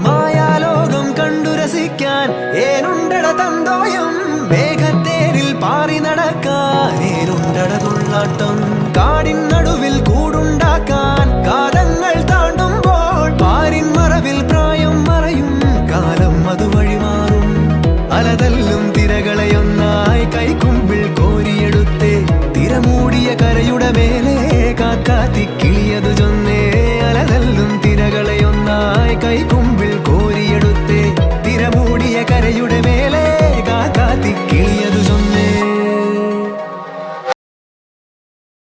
മായാലോകം കണ്ടു രസിക്കാൻ ഏനുണ്ടട തന്തോയം, മേഘത്തേരിൽ പാറി നടക്കാൻ ഏനുണ്ടട തുള്ളാട്ടം, കാടിൻ നടുവിൽ കൂടുണ്ടാക്കാൻ കാലങ്ങൾ താണ്ടുമ്പോൾ പാരിൻ മറവിൽ പ്രായം മറയും കാലം അത് വഴിമാറും. അലതല്ലും തിരകളെയൊന്നായി കൈക്കുമ്പിൾ കോരിയെടുത്തേ തിരമൂടിയ കരയുടെ മേലെ കാക്കാത്തിക്കിളിയതു ചൊന്നേ. അലതല്ലും തിരകളെയൊന്നായി കൈക്കുമ്പിൾ കോരിയെടുത്തേ തിരമൂടിയ കരയുടെ മേലെ കാക്കാത്തിക്കിളിയ